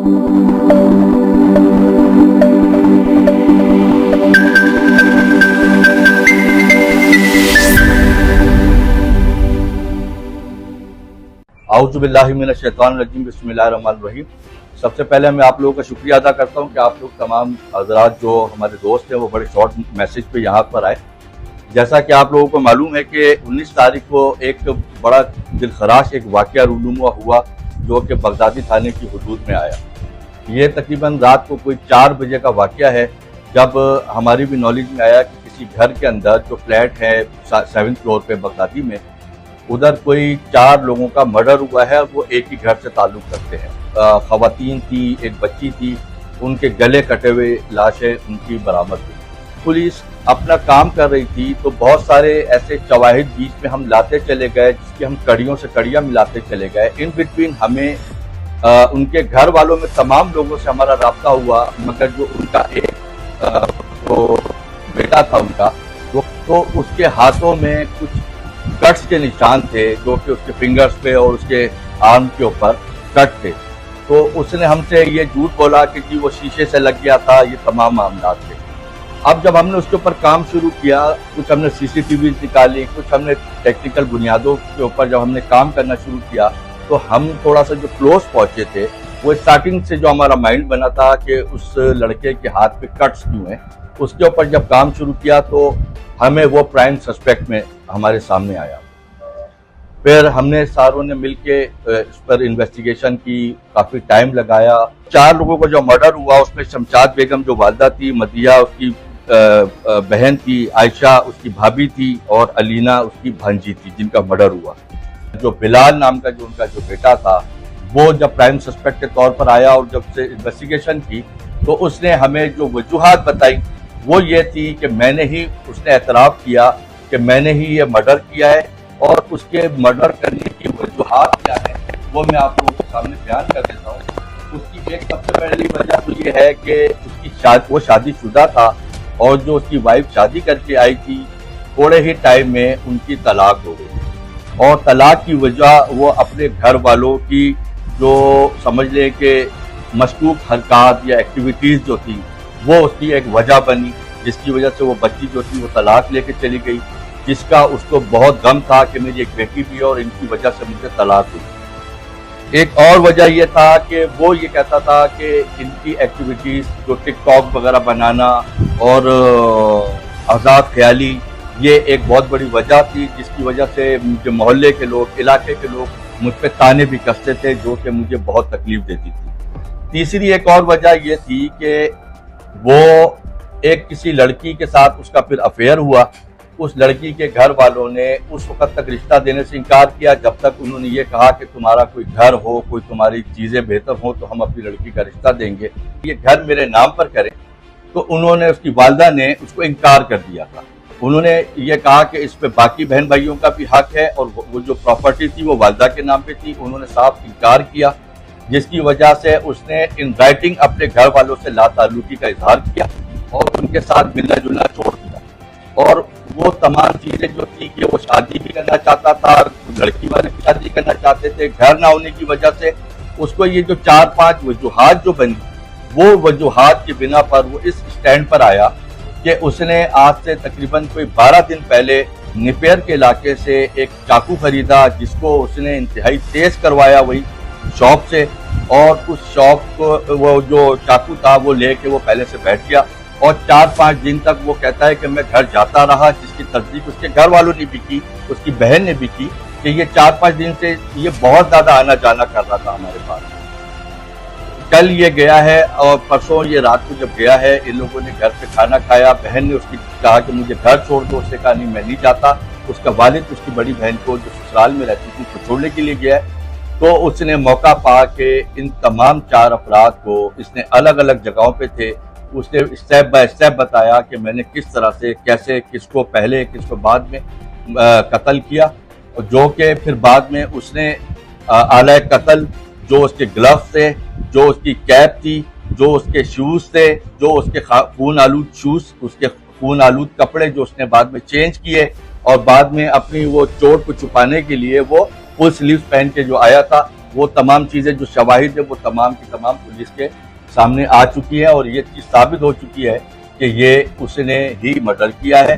आऊज़ुबिल्लाहि मिनश्शैतानिर्रजीम बिस्मिल्लाहिर्रहमानिर्रहीम। सबसे पहले मैं आप लोगों का शुक्रिया अदा करता हूं कि आप लोग तमाम हज़रात जो हमारे दोस्त हैं वो बड़े शॉर्ट मैसेज पे यहाँ पर आए। जैसा कि आप लोगों को मालूम है कि 19 तारीख को एक बड़ा दिलखराश एक वाक़या रूनुमा हुआ जो कि बगदादी थाने की हुदूद में आया। ये तकरीबन रात को कोई 4 बजे का वाक़या है, जब हमारी भी नॉलेज में आया कि किसी घर के अंदर जो फ्लैट है 7th फ्लोर पे बगदादी में, उधर कोई 4 लोगों का मर्डर हुआ है। वो एक ही घर से ताल्लुक़ रखते हैं। ख़वातीन थी, एक बच्ची थी, उनके गले कटे हुए लाशें उनकी बरामद हुई। पुलिस अपना काम कर रही थी तो बहुत सारे ऐसे शवाहिद बीच में हम लाते चले गए, जिसकी हम कड़ियों से कड़ियाँ मिलाते चले गए। इन बिटवीन हमें उनके घर वालों में तमाम लोगों से हमारा राब्ता हुआ, मगर जो उनका एक तो बेटा था उनका, तो उसके हाथों में कुछ कट्स के निशान थे, जो कि उसके फिंगर्स पे और उसके आर्म के ऊपर कट थे। तो उसने हमसे ये झूठ बोला कि जी वो शीशे से लग गया था। ये तमाम मामला थे। अब जब हमने उसके ऊपर काम शुरू किया, कुछ हमने CCTV निकाली, कुछ हमने टेक्निकल बुनियादों के ऊपर जब हमने काम करना शुरू किया, तो हम थोड़ा सा जो क्लोज पहुंचे थे, वो स्टार्टिंग से जो हमारा माइंड बना था कि उस लड़के के हाथ पे कट्स क्यों हैं, उसके ऊपर जब काम शुरू किया तो हमें वो प्राइम सस्पेक्ट में हमारे सामने आया। फिर हमने सारों ने मिलके इस पर इन्वेस्टिगेशन की, काफ़ी टाइम लगाया। 4 लोगों का जो मर्डर हुआ उसमें शमशाद बेगम जो वालदा थी, मदिया उसकी बहन थी, आयशा उसकी भाभी थी और अलीना उसकी भांजी थी, जिनका मर्डर हुआ। जो बिलाल नाम का जो उनका जो बेटा था, वो जब प्राइम सस्पेक्ट के तौर पर आया और जब से इन्वेस्टिगेशन की, तो उसने हमें जो वजूहात बताई वो ये थी कि उसने एतराफ़ किया कि मैंने ही ये मर्डर किया है, और उसके मर्डर करने की वजूहात क्या है वो मैं आप लोगों के सामने बयान कर देता हूँ। उसकी एक सबसे पहली वजह तो ये है कि वो शादीशुदा था, और जो उसकी वाइफ शादी करके आई थी, थोड़े ही टाइम में उनकी तलाक हो गई। और तलाक की वजह वो अपने घर वालों की जो समझ लें कि मशकूक हरकत या एक्टिविटीज़ जो थी, वो उसकी एक वजह बनी, जिसकी वजह से वो बच्ची जो थी वो तलाक लेके चली गई, जिसका उसको बहुत गम था कि मेरी एक बेटी भी है और इनकी वजह से मुझे तलाक हुई। एक और वजह यह था कि वो ये कहता था कि इनकी एक्टिविटीज़ जो टिकटॉक वगैरह बनाना और आज़ाद ख्याली, ये एक बहुत बड़ी वजह थी, जिसकी वजह से मुझे मोहल्ले के लोग, इलाके के लोग मुझ पर ताने भी कसते थे, जो कि मुझे बहुत तकलीफ देती थी। तीसरी एक और वजह ये थी कि वो एक किसी लड़की के साथ उसका फिर अफेयर हुआ। उस लड़की के घर वालों ने उस वक्त तक रिश्ता देने से इनकार किया, जब तक उन्होंने ये कहा कि तुम्हारा कोई घर हो, कोई तुम्हारी चीज़ें बेहतर हो, तो हम अपनी लड़की का रिश्ता देंगे, ये घर मेरे नाम पर करें। तो उन्होंने, उसकी वालदा ने उसको इनकार कर दिया था। उन्होंने ये कहा कि इस पे बाकी बहन भाइयों का भी हक है, और वो जो प्रॉपर्टी थी वो वालदा के नाम पे थी। उन्होंने साफ इनकार किया, जिसकी वजह से उसने इन राइटिंग अपने घर वालों से लाताल्लुकी का इजहार किया और उनके साथ मिलना जुलना छोड़ दिया। और वो तमाम चीज़ें जो थी कि वो शादी भी करना चाहता था, लड़की वाले भी शादी करना चाहते थे, घर ना होने की वजह से उसको ये जो 4-5 वजूहात जो बनी, वो वजूहात की बिना पर वो इस स्टैंड पर आया कि उसने आज से तकरीबन कोई 12 दिन पहले निपेर के इलाके से एक चाकू खरीदा, जिसको उसने इंतहाई तेज करवाया वही शॉप से, और उस शॉप को वो जो चाकू था वो लेके वो पहले से बैठ गया। और 4-5 दिन तक वो कहता है कि मैं घर जाता रहा, जिसकी तस्दीक उसके घर वालों ने भी की, उसकी बहन ने भी की, कि ये 4-5 दिन से ये बहुत ज़्यादा आना जाना कर रहा था हमारे पास। कल ये गया है और परसों ये रात को जब गया है, इन लोगों ने घर पे खाना खाया। बहन ने उसकी कहा कि मुझे घर छोड़ दो, उसने कहा नहीं मैं नहीं जाता। उसका वालिद उसकी बड़ी बहन को जो ससुराल में रहती थी उसको छोड़ने के लिए गया है। तो उसने मौका पा के इन तमाम 4 अफराद को, इसने अलग अलग जगहों पे थे, उसने स्टेप बाय स्टेप बताया कि मैंने किस तरह से, कैसे, किसको पहले किसको बाद में कत्ल किया, और जो कि फिर बाद में उसने आला कत्ल, जो उसके ग्लव्स थे, जो उसकी कैप थी, जो उसके शूज़ थे, जो उसके खून आलूद शूज़, उसके खून आलूद कपड़े जो उसने बाद में चेंज किए, और बाद में अपनी वो चोट को छुपाने के लिए वो फुल स्लीव्स पहन के जो आया था, वो तमाम चीज़ें जो शवाहिद है वो तमाम की तमाम पुलिस के सामने आ चुकी है और ये चीज़ साबित हो चुकी है कि ये उसने ही मर्डर किया है।